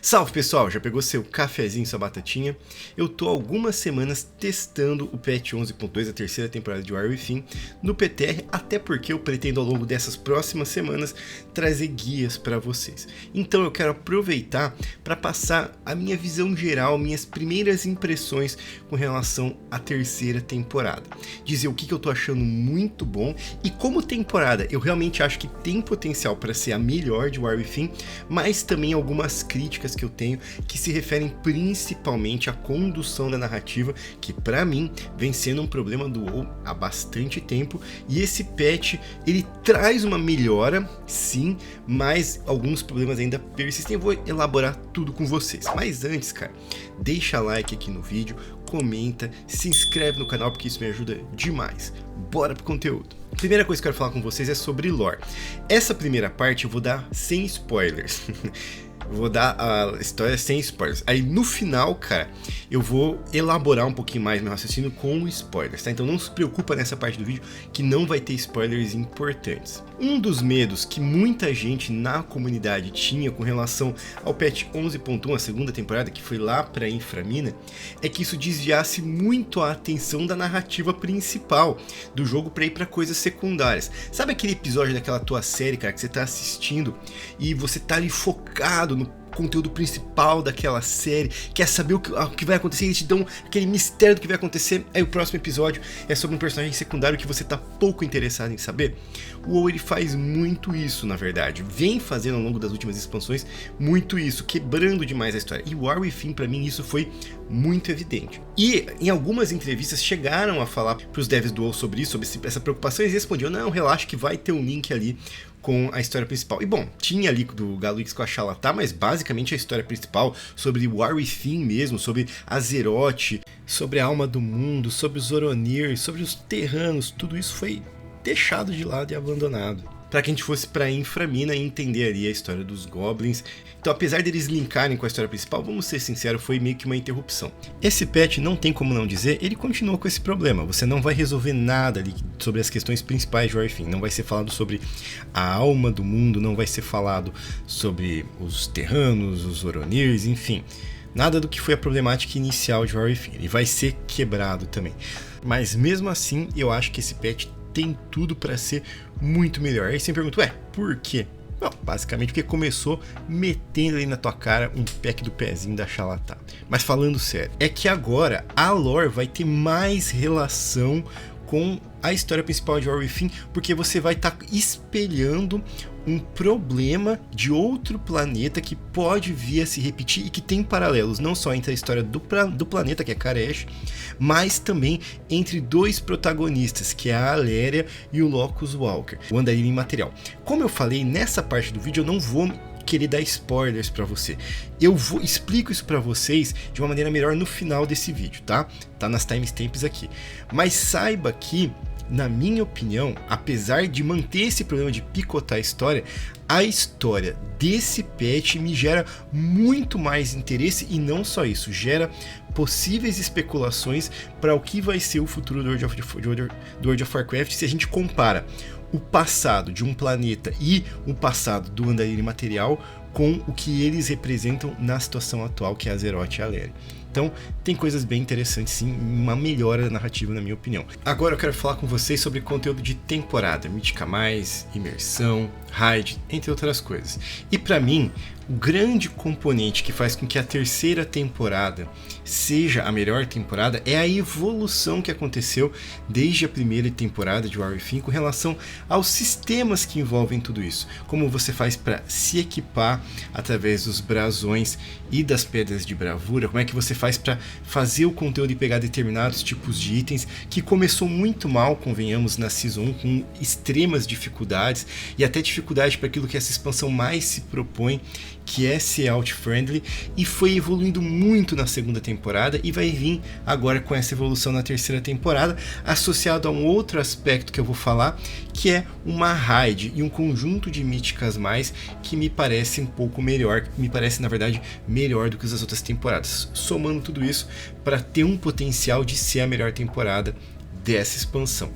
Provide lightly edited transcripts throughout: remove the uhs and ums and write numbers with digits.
Salve pessoal, já pegou seu cafezinho, sua batatinha? Eu tô há algumas semanas testando o patch 11.2, a terceira temporada de War Within, no PTR, até porque eu pretendo ao longo dessas próximas semanas trazer guias para vocês. Então eu quero aproveitar para passar a minha visão geral, minhas primeiras impressões com relação à terceira temporada. Dizer o que eu tô achando muito bom e como temporada eu realmente acho que tem potencial para ser a melhor de War Within, mas também algumas críticas que eu tenho que se referem principalmente à condução da narrativa, que para mim vem sendo um problema do WoW há bastante tempo, e esse patch ele traz uma melhora, sim, mas alguns problemas ainda persistem. Eu vou elaborar tudo com vocês, mas antes, cara, deixa like aqui no vídeo, comenta, se inscreve no canal porque isso me ajuda demais. Bora pro conteúdo. A primeira coisa que eu quero falar com vocês é sobre lore. Essa primeira parte eu vou dar sem spoilers. Vou dar a história sem spoilers. Aí no final, cara, eu vou elaborar um pouquinho mais meu raciocínio com spoilers, tá? Então não se preocupa nessa parte do vídeo que não vai ter spoilers importantes. Um dos medos que muita gente na comunidade tinha com relação ao patch 11.1, a segunda temporada, que foi lá pra Inframina, é que isso desviasse muito a atenção da narrativa principal do jogo pra ir pra coisas secundárias. Sabe aquele episódio daquela tua série, cara, que você tá assistindo e você tá ali focado no conteúdo principal daquela série, quer saber o que vai acontecer, eles te dão aquele mistério do que vai acontecer, aí o próximo episódio é sobre um personagem secundário que você tá pouco interessado em saber? O WoW ele faz muito isso, na verdade, vem fazendo ao longo das últimas expansões muito isso, quebrando demais a história, e o War Within pra mim isso foi muito evidente. E em algumas entrevistas chegaram a falar pros devs do WoW sobre isso, sobre essa preocupação, e eles respondiam, não, relaxa que vai ter um link ali com a história principal. E bom, tinha ali do Galux com a Xal'ataar, mas basicamente a história principal sobre War Within mesmo, sobre Azeroth, sobre a alma do mundo, sobre os Oronir, sobre os Terranos, tudo isso foi deixado de lado e abandonado, para que a gente fosse para Inframina e entender ali a história dos Goblins. Então, apesar deles linkarem com a história principal, vamos ser sinceros, foi meio que uma interrupção. Esse patch, não tem como não dizer, ele continua com esse problema. Você não vai resolver nada ali sobre as questões principais de War Within. Não vai ser falado sobre a alma do mundo, não vai ser falado sobre os Terranos, os Oronirs, enfim. Nada do que foi a problemática inicial de War Within. Ele vai ser quebrado também. Mas mesmo assim, eu acho que esse patch tem tudo para ser muito melhor. Aí você me pergunta, ué, por quê? Bom, basicamente porque começou metendo aí na tua cara um pack do pezinho da Xal'ataar. Mas falando sério, é que agora a lore vai ter mais relação com a história principal de War Within, porque você vai estar espelhando um problema de outro planeta que pode vir a se repetir e que tem paralelos não só entre a história do planeta, que é Karash, mas também entre dois protagonistas, que é a Aléria e o Locus Walker, o andarilho imaterial. Como eu falei, nessa parte do vídeo eu não vou querer dar spoilers para você. Explico isso para vocês de uma maneira melhor no final desse vídeo, tá? Tá nas timestamps aqui. Mas saiba que, na minha opinião, apesar de manter esse problema de picotar a história desse patch me gera muito mais interesse, e não só isso, gera possíveis especulações para o que vai ser o futuro do World of Warcraft se a gente compara o passado de um planeta e o passado do andarilho imaterial com o que eles representam na situação atual, que é Azeroth e Aléria. Então, tem coisas bem interessantes sim, uma melhora narrativa na minha opinião. Agora eu quero falar com vocês sobre conteúdo de temporada, Mítica+, imersão, raid, entre outras coisas. E para mim, o grande componente que faz com que a terceira temporada seja a melhor temporada é a evolução que aconteceu desde a primeira temporada de War Within com relação aos sistemas que envolvem tudo isso. Como você faz para se equipar através dos brasões e das pedras de bravura, como é que você faz para fazer o conteúdo e pegar determinados tipos de itens, que começou muito mal, convenhamos, na Season 1, com extremas dificuldades, e até dificuldade para aquilo que essa expansão mais se propõe, que é ser out-friendly, e foi evoluindo muito na segunda temporada e vai vir agora com essa evolução na terceira temporada, associado a um outro aspecto que eu vou falar, que é uma raid e um conjunto de míticas mais que me parece um pouco melhor, me parece na verdade melhor do que as outras temporadas, somando tudo isso para ter um potencial de ser a melhor temporada dessa expansão.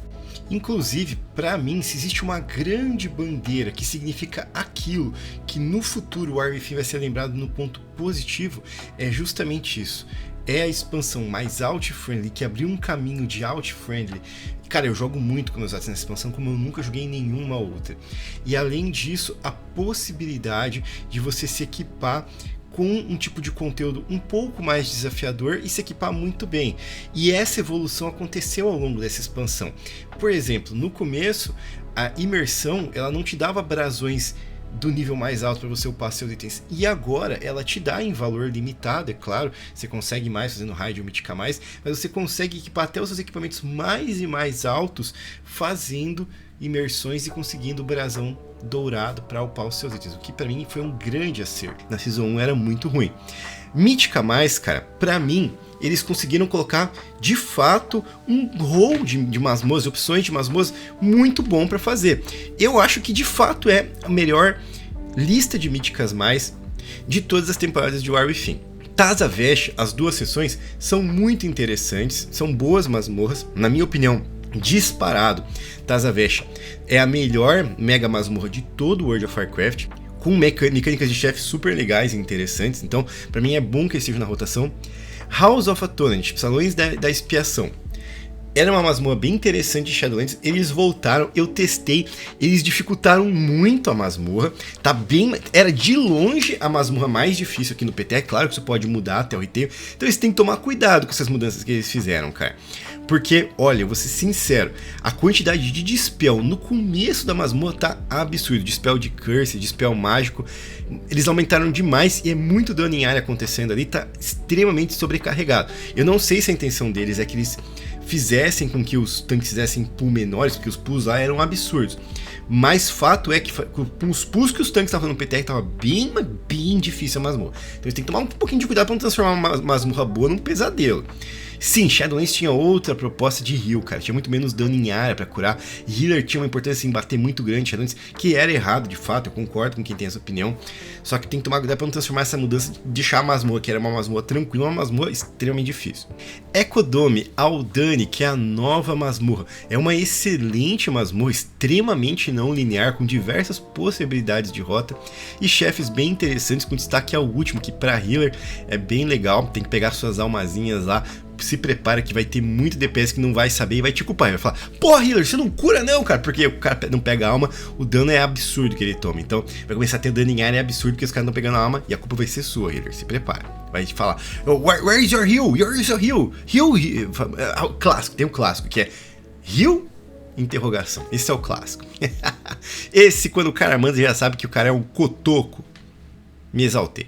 Inclusive, para mim, se existe uma grande bandeira que significa aquilo, que no futuro o Arifin vai ser lembrado no ponto positivo, é justamente isso. É a expansão mais alt-friendly, que abriu um caminho de alt-friendly. Cara, eu jogo muito com meus atos nessa expansão, como eu nunca joguei nenhuma outra. E além disso, a possibilidade de você se equipar com um tipo de conteúdo um pouco mais desafiador e se equipar muito bem. E essa evolução aconteceu ao longo dessa expansão. Por exemplo, no começo, a imersão ela não te dava brasões do nível mais alto para você upar seus itens, e agora ela te dá em valor limitado, é claro, você consegue mais fazendo raid ou miticar mais, mas você consegue equipar até os seus equipamentos mais e mais altos fazendo imersões e conseguindo o brasão dourado para upar os seus itens, o que para mim foi um grande acerto. Na Season 1 era muito ruim. Mítica mais, cara, pra mim, eles conseguiram colocar, de fato, um rol de masmorras, opções de masmorras muito bom pra fazer. Eu acho que, de fato, é a melhor lista de míticas mais de todas as temporadas de War Within. Tazavesh, as duas sessões, são muito interessantes, são boas masmorras, na minha opinião, disparado. Tazavesh é a melhor mega masmorra de todo o World of Warcraft, com mecânicas de chefe super legais e interessantes, então para mim é bom que ele esteja na rotação. House of Atonement, Salões da Expiação, era uma masmorra bem interessante de Shadowlands, eles voltaram, eu testei, eles dificultaram muito a masmorra, tá bem, era de longe a masmorra mais difícil aqui no PT, é claro que isso pode mudar até o retail, então eles têm que tomar cuidado com essas mudanças que eles fizeram, cara. Porque, olha, eu vou ser sincero, a quantidade de dispel no começo da masmorra tá absurdo. Dispel de curse, dispel mágico, eles aumentaram demais e é muito dano em área acontecendo ali, tá extremamente sobrecarregado. Eu não sei se a intenção deles é que eles fizessem com que os tanques fizessem pull menores, porque os pulls lá eram absurdos. Mas fato é que com os pulls que os tanques estavam no PTR, tava bem difícil a masmorra. Então eles têm que tomar um pouquinho de cuidado para não transformar uma masmorra boa num pesadelo. Sim, Shadowlands tinha outra proposta de heal, cara. Tinha muito menos dano em área pra curar. Healer tinha uma importância em bater muito grande, Shadowlands, que era errado, de fato. Eu concordo com quem tem essa opinião. Só que tem que tomar cuidado pra não transformar essa mudança, deixar a masmorra, que era uma masmorra tranquila, uma masmorra extremamente difícil. Ecodome Aldani, que é a nova masmorra. É uma excelente masmorra, extremamente não linear, com diversas possibilidades de rota. E chefes bem interessantes, com destaque ao último, que pra healer é bem legal. Tem que pegar suas almazinhas lá. Se prepara que vai ter muito DPS que não vai saber e vai te culpar. Vai falar, porra, healer, você não cura não, cara. Porque o cara não pega a alma, o dano é absurdo que ele toma. Então vai começar a ter dano em área, é absurdo porque os caras não pegando a alma e a culpa vai ser sua, healer. Se prepara. Vai te falar, where is your heal? Where is your heal? Heal. Clássico, tem um clássico que é heal? Interrogação. Esse é o clássico. Esse, quando o cara manda, já sabe que o cara é um cotoco. Me exaltei.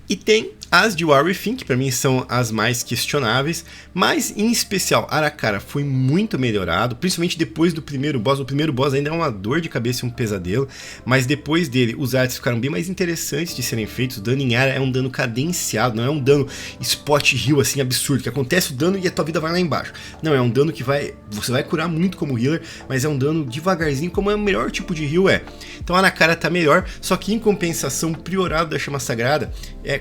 E tem as de War Within, que pra mim são as mais questionáveis, mas em especial Arrakara foi muito melhorado, principalmente depois do primeiro boss. O primeiro boss ainda é uma dor de cabeça e um pesadelo, mas depois dele os artes ficaram bem mais interessantes de serem feitos. O dano em área é um dano cadenciado, não é um dano spot heal assim absurdo, que acontece o dano e a tua vida vai lá embaixo. Não, é um dano que você vai curar muito como healer, mas é um dano devagarzinho, como é o melhor tipo de heal é. Então a Arrakara tá melhor, só que em compensação o Priorado da Chama Sagrada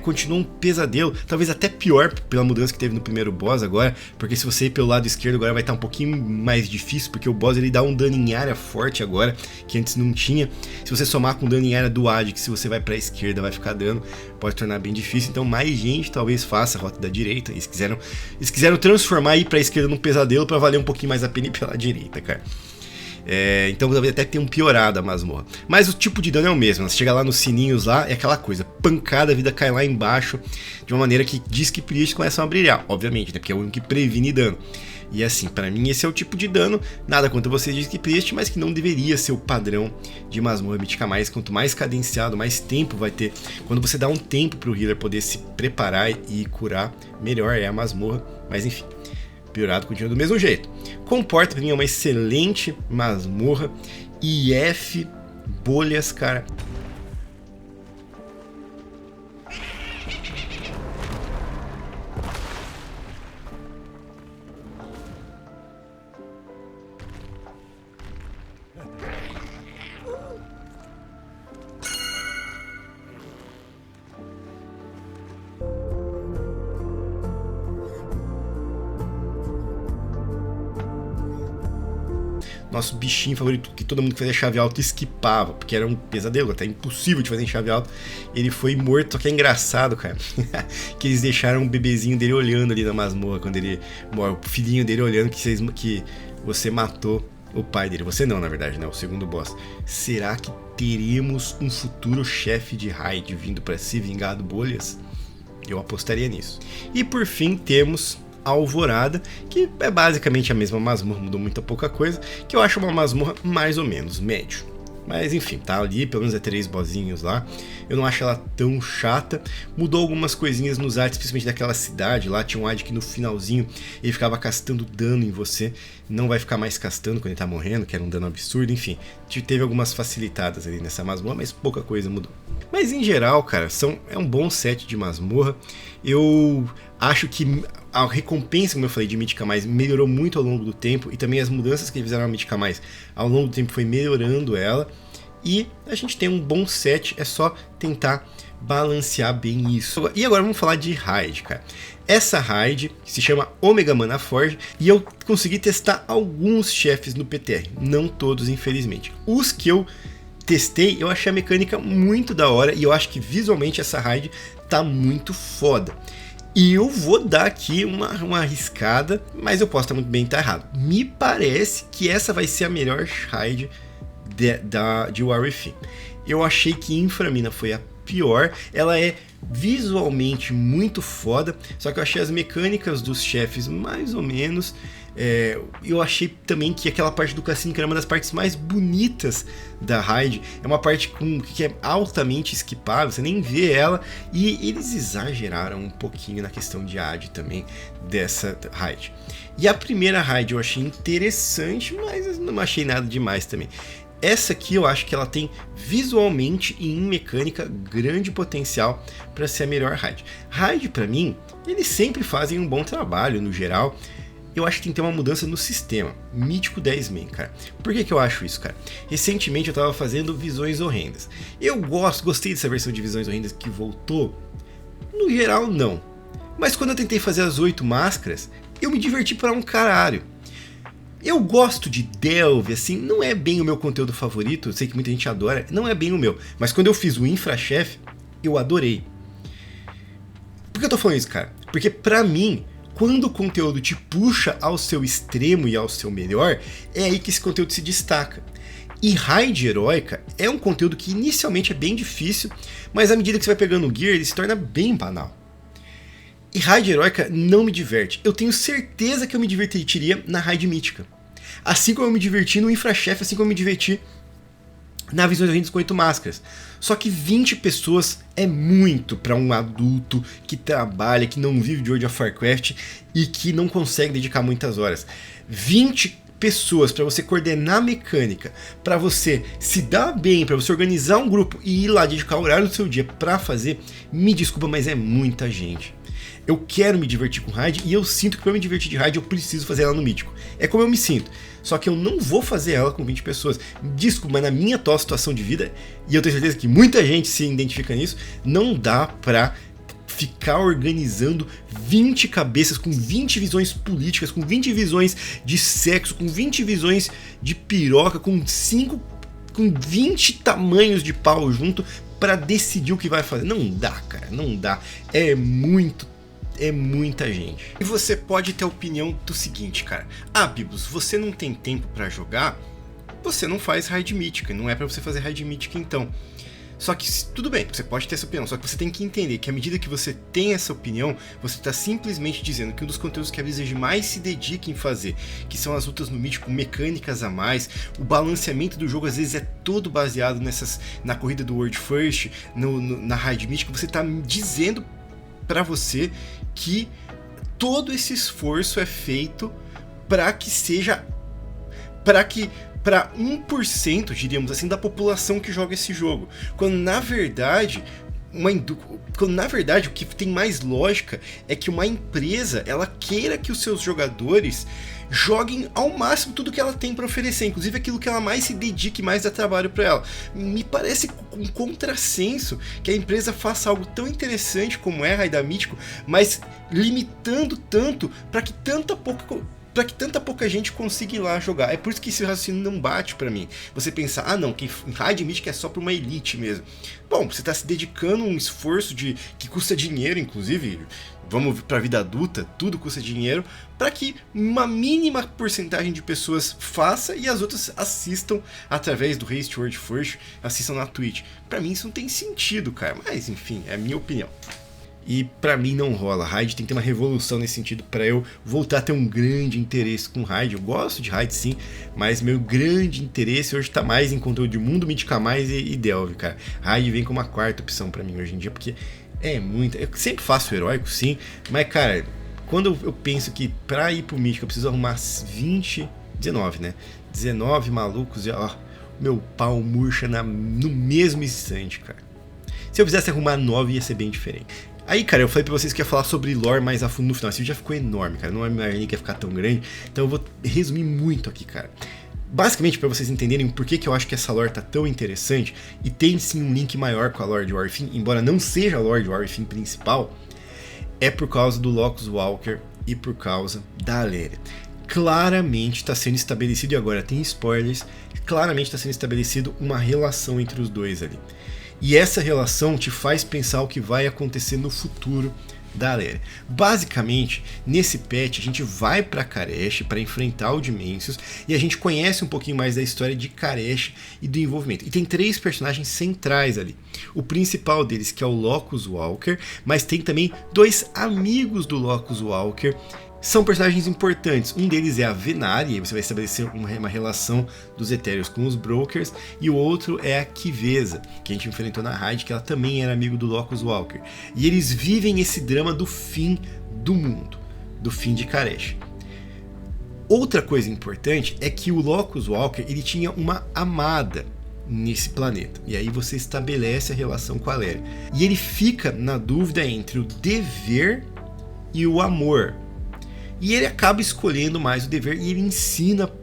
continua um pesadelo, talvez até pior pela mudança que teve no primeiro boss agora, porque se você ir pelo lado esquerdo agora vai estar um pouquinho mais difícil, porque o boss ele dá um dano em área forte agora, que antes não tinha. Se você somar com o dano em área do Adix, se você vai para a esquerda vai ficar dano, pode tornar bem difícil, então mais gente talvez faça a rota da direita. Eles quiseram transformar ir para a esquerda num pesadelo para valer um pouquinho mais a pena ir pela direita, cara. Então talvez até tenha um piorado a masmorra. Mas o tipo de dano é o mesmo. Você chega lá nos sininhos lá, é aquela coisa, pancada, a vida cai lá embaixo, de uma maneira que diz que Priest começam a brilhar, obviamente, né? Porque é o único que previne dano. E assim, pra mim esse é o tipo de dano, nada contra você diz que Priest, mas que não deveria ser o padrão de masmorra mítica mais. Quanto mais cadenciado, mais tempo vai ter. Quando você dá um tempo pro healer poder se preparar e curar, melhor é a masmorra. Mas enfim, Priorado continua do mesmo jeito. Comporta pra mim é uma excelente masmorra. IF, bolhas, cara. nosso bichinho favorito, que todo mundo que fazia chave alta esquipava, porque era um pesadelo, até impossível de fazer em chave alta. Ele foi morto, só que é engraçado, cara, que eles deixaram o bebezinho dele olhando ali na masmorra, quando ele morre, o filhinho dele olhando que você matou o pai dele. Você não, na verdade, né? O segundo boss. Será que teremos um futuro chefe de raid vindo para se vingar do Bolhas? Eu apostaria nisso. E por fim temos a Alvorada, que é basicamente a mesma masmorra, mudou muita pouca coisa, que eu acho uma masmorra mais ou menos médio. Mas enfim, tá ali, pelo menos é 3 bossinhos lá. Eu não acho ela tão chata. Mudou algumas coisinhas nos ads, principalmente daquela cidade lá. Tinha um ad que no finalzinho ele ficava castando dano em você. Não vai ficar mais castando quando ele tá morrendo, que era um dano absurdo. Enfim, teve algumas facilitadas ali nessa masmorra, mas pouca coisa mudou. Mas em geral, cara, é um bom set de masmorra. Eu acho que a recompensa, como eu falei, de Mítica Mais melhorou muito ao longo do tempo, e também as mudanças que eles fizeram na Mítica Mais ao longo do tempo foi melhorando ela, e a gente tem um bom set, é só tentar balancear bem isso. E agora vamos falar de raid, cara. Essa raid se chama Omega Mana Forge, e eu consegui testar alguns chefes no PTR, não todos infelizmente. Os que eu testei, eu achei a mecânica muito da hora, e eu acho que visualmente essa raid tá muito foda. E eu vou dar aqui uma arriscada, mas eu posso muito bem estar errado. Me parece que essa vai ser a melhor raid de Warwithin. Eu achei que Inframina foi a pior. Ela é visualmente muito foda, só que eu achei as mecânicas dos chefes mais ou menos. Eu achei também que aquela parte do cassino, que era uma das partes mais bonitas da raid, é uma parte que é altamente esquipável, você nem vê ela, e eles exageraram um pouquinho na questão de AD também dessa raid. E a primeira raid eu achei interessante, mas não achei nada demais também. Essa aqui eu acho que ela tem visualmente e em mecânica grande potencial para ser a melhor raid. Raid, para mim, eles sempre fazem um bom trabalho no geral. Eu acho que tem que ter uma mudança no sistema. Mítico 10 man, cara. Por que eu acho isso, cara? Recentemente eu tava fazendo Visões Horrendas. Eu gostei dessa versão de Visões Horrendas que voltou. No geral, não. Mas quando eu tentei fazer as 8 máscaras, eu me diverti para um caralho. Eu gosto de Delve, assim, não é bem o meu conteúdo favorito, eu sei que muita gente adora, não é bem o meu. Mas quando eu fiz o Infrachef, eu adorei. Por que eu tô falando isso, cara? Porque pra mim, quando o conteúdo te puxa ao seu extremo e ao seu melhor, é aí que esse conteúdo se destaca. E raid heróica é um conteúdo que inicialmente é bem difícil, mas à medida que você vai pegando o gear, ele se torna bem banal. E raid heróica não me diverte. Eu tenho certeza que eu me divertiria na raid mítica. Assim como eu me diverti no Infrachef, assim como eu me diverti na Visões Horrendas com 8 máscaras. Só que 20 pessoas é muito para um adulto que trabalha, que não vive de World of Warcraft e que não consegue dedicar muitas horas. 20 pessoas para você coordenar mecânica, para você se dar bem, para você organizar um grupo e ir lá dedicar o horário do seu dia para fazer, me desculpa, mas é muita gente. Eu quero me divertir com raid e eu sinto que para me divertir de raid eu preciso fazer ela no mítico. É como eu me sinto. Só que eu não vou fazer ela com 20 pessoas. Desculpa, mas na minha atual situação de vida, e eu tenho certeza que muita gente se identifica nisso, não dá pra ficar organizando 20 cabeças com 20 visões políticas, com 20 visões de sexo, com 20 visões de piroca, com 20 tamanhos de pau junto pra decidir o que vai fazer. Não dá, cara, não dá. É muita gente. E você pode ter a opinião do seguinte, cara. Ah, Biblos, você não tem tempo pra jogar, você não faz raid mítica, não é pra você fazer raid mítica então. Só que, tudo bem, você pode ter essa opinião, só que você tem que entender que à medida que você tem essa opinião, você está simplesmente dizendo que um dos conteúdos que a Blizzard mais se dedica em fazer, que são as lutas no mítico, mecânicas a mais, o balanceamento do jogo às vezes é todo baseado na corrida do World First, na raid mítica, você está dizendo para você que todo esse esforço é feito para que seja para 1%, diríamos assim, da população que joga esse jogo, quando na verdade o que tem mais lógica é que uma empresa ela queira que os seus jogadores joguem ao máximo tudo que ela tem para oferecer, inclusive aquilo que ela mais se dedique, mais dá trabalho para ela. Me parece um contrassenso que a empresa faça algo tão interessante como é a Raid Mítico, mas limitando tanto para que pra que tanta pouca gente consiga ir lá jogar. É por isso que esse raciocínio não bate pra mim. Você pensar, ah não, que Raid Mythic é só pra uma elite mesmo. Bom, você tá se dedicando a um esforço que custa dinheiro, inclusive, vamos pra vida adulta, tudo custa dinheiro, para que uma mínima porcentagem de pessoas faça e as outras assistam através do Haste Word First, assistam na Twitch. Pra mim isso não tem sentido, cara, mas enfim, é a minha opinião. E pra mim não rola. Raid tem que ter uma revolução nesse sentido pra eu voltar a ter um grande interesse com Raid. Eu gosto de Raid sim, mas meu grande interesse hoje tá mais em conteúdo de Mundo, Mítica Mais e Delve, cara. Raid vem como uma quarta opção pra mim hoje em dia, porque é muito... Eu sempre faço heróico sim, mas cara, quando eu penso que pra ir pro Mítico eu preciso arrumar 19, né? 19 malucos e ó, meu pau murcha no mesmo instante, cara. Se eu quisesse arrumar 9 ia ser bem diferente. Aí, cara, eu falei pra vocês que ia falar sobre lore mais a fundo no final. Esse vídeo já ficou enorme, cara. Não imaginei que ia ficar tão grande. Então eu vou resumir muito aqui, cara. Basicamente, pra vocês entenderem por que eu acho que essa lore tá tão interessante, e tem sim um link maior com a lore de Warframe, embora não seja a lore de Warframe principal, é por causa do Locus Walker e por causa da Aléria. Claramente está sendo estabelecido, e agora tem spoilers, claramente está sendo estabelecido uma relação entre os dois ali. E essa relação te faz pensar o que vai acontecer no futuro da Aléria. Basicamente, nesse patch a gente vai para Karesh para enfrentar o Dimensions e a gente conhece um pouquinho mais da história de Karesh e do envolvimento. E tem 3 personagens centrais ali. O principal deles, que é o Locus Walker, mas tem também 2 amigos do Locus Walker. São personagens importantes, um deles é a Venari, e aí você vai estabelecer uma relação dos Etéreos com os Brokers, e o outro é a Kiveza, que a gente enfrentou na raid, que ela também era amigo do Locus Walker. E eles vivem esse drama do fim do mundo, do fim de Karesh. Outra coisa importante é que o Locus Walker ele tinha uma amada nesse planeta, e aí você estabelece a relação com a Aléria. E ele fica na dúvida entre o dever e o amor. E ele acaba escolhendo mais o dever e ele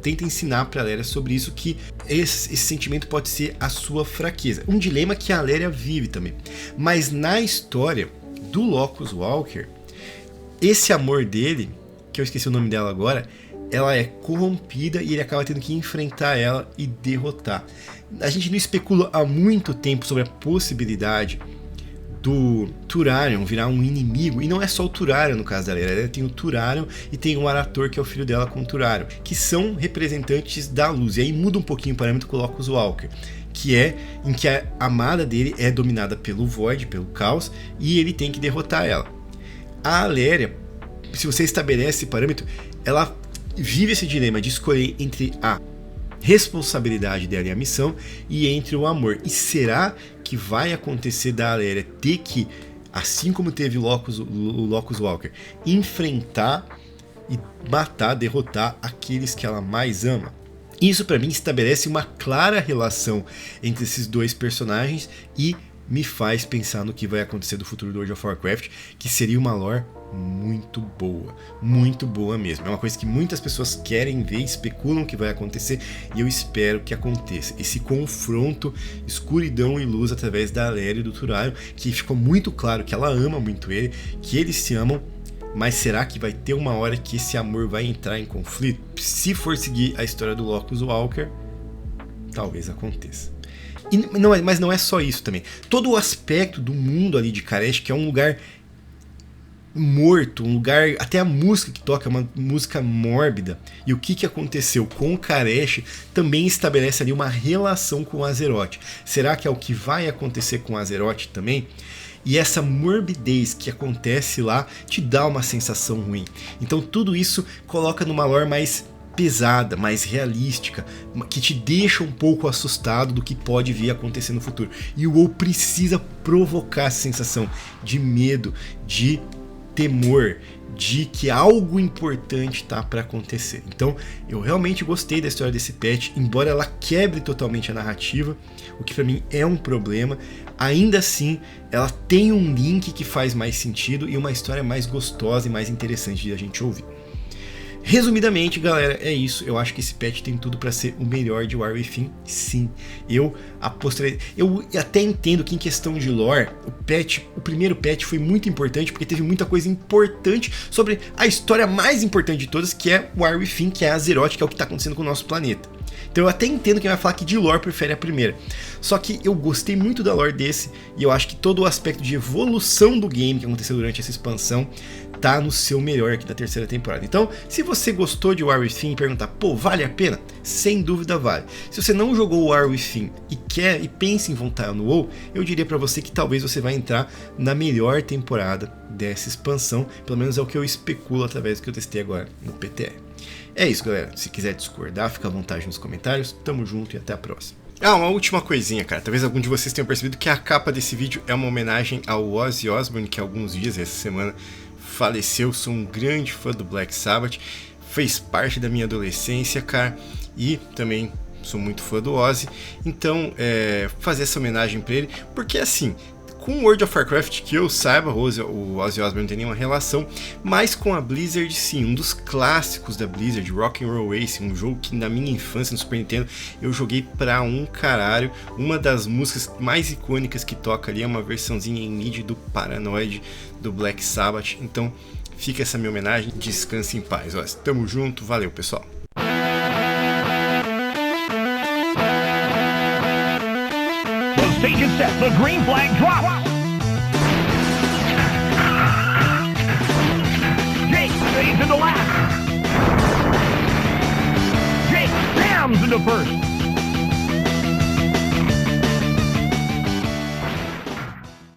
tenta ensinar para a Aléria sobre isso, que esse sentimento pode ser a sua fraqueza. Um dilema que a Aléria vive também. Mas na história do Locus Walker, esse amor dele, que eu esqueci o nome dela agora, ela é corrompida e ele acaba tendo que enfrentar ela e derrotar. A gente não especula há muito tempo sobre a possibilidade do Turarion virar um inimigo, e não é só o Turarion no caso da Aléria, tem o Turarion e tem o Arator, que é o filho dela com o Turarion, que são representantes da luz, e aí muda um pouquinho o parâmetro com o Locus Walker, que é em que a amada dele é dominada pelo Void, pelo Caos, e ele tem que derrotar ela. A Aléria, se você estabelece esse parâmetro, ela vive esse dilema de escolher entre a responsabilidade dela e a missão e entre o amor. E será que vai acontecer da Aléria ter que, assim como teve o Locus Walker, enfrentar e matar, derrotar aqueles que ela mais ama? Isso para mim estabelece uma clara relação entre esses dois personagens e me faz pensar no que vai acontecer do futuro do World of Warcraft, que seria uma lore muito boa mesmo. É uma coisa que muitas pessoas querem ver, especulam que vai acontecer, e eu espero que aconteça. Esse confronto, escuridão e luz através da Aléria e do Turarion, que ficou muito claro que ela ama muito ele, que eles se amam, mas será que vai ter uma hora que esse amor vai entrar em conflito? Se for seguir a história do Locus Walker, talvez aconteça. Mas não é só isso também. Todo o aspecto do mundo ali de Karesh, que é um lugar morto, um lugar, até a música que toca é uma música mórbida, e o que aconteceu com o Karesh também estabelece ali uma relação com o Azeroth. Será que é o que vai acontecer com o Azeroth também? E essa morbidez que acontece lá te dá uma sensação ruim. Então tudo isso coloca numa lore mais pesada, mais realística, que te deixa um pouco assustado do que pode vir a acontecer no futuro. E o WoW precisa provocar essa sensação de medo, de temor, de que algo importante tá para acontecer. Então eu realmente gostei da história desse patch, embora ela quebre totalmente a narrativa, o que para mim é um problema. Ainda assim ela tem um link que faz mais sentido e uma história mais gostosa e mais interessante de a gente ouvir. Resumidamente, galera, é isso. Eu acho que esse patch tem tudo para ser o melhor de War Within. Sim, eu apostaria. Eu até entendo que em questão de lore, o primeiro patch foi muito importante porque teve muita coisa importante sobre a história mais importante de todas, que é War Within, que é Azeroth, que é o que está acontecendo com o nosso planeta. Então eu até entendo quem vai falar que de lore prefere a primeira. Só que eu gostei muito da lore desse, e eu acho que todo o aspecto de evolução do game que aconteceu durante essa expansão tá no seu melhor aqui da terceira temporada. Então, se você gostou de War Within e perguntar, pô, vale a pena? Sem dúvida vale. Se você não jogou War Within e pensa em voltar no WoW, eu diria pra você que talvez você vai entrar na melhor temporada dessa expansão, pelo menos é o que eu especulo através do que eu testei agora no PTR. É isso, galera. Se quiser discordar, fica à vontade nos comentários. Tamo junto e até a próxima. Uma última coisinha, cara. Talvez algum de vocês tenham percebido que a capa desse vídeo é uma homenagem ao Ozzy Osbourne, que há alguns dias, essa semana, faleceu. Sou um grande fã do Black Sabbath. Fez parte da minha adolescência, cara. E também sou muito fã do Ozzy. Então, fazer essa homenagem pra ele. Porque, assim, com World of Warcraft, que eu saiba, o Ozzy Osbourne não tem nenhuma relação, mas com a Blizzard sim, um dos clássicos da Blizzard, Rock'n'Roll Racing, um jogo que na minha infância no Super Nintendo eu joguei pra um caralho. Uma das músicas mais icônicas que toca ali é uma versãozinha em MIDI do Paranoid do Black Sabbath. Então fica essa minha homenagem, descanse em paz. Ó, tamo junto, valeu pessoal. Stage is set. The green flag drops. Jake fades into last. Jake jams into first.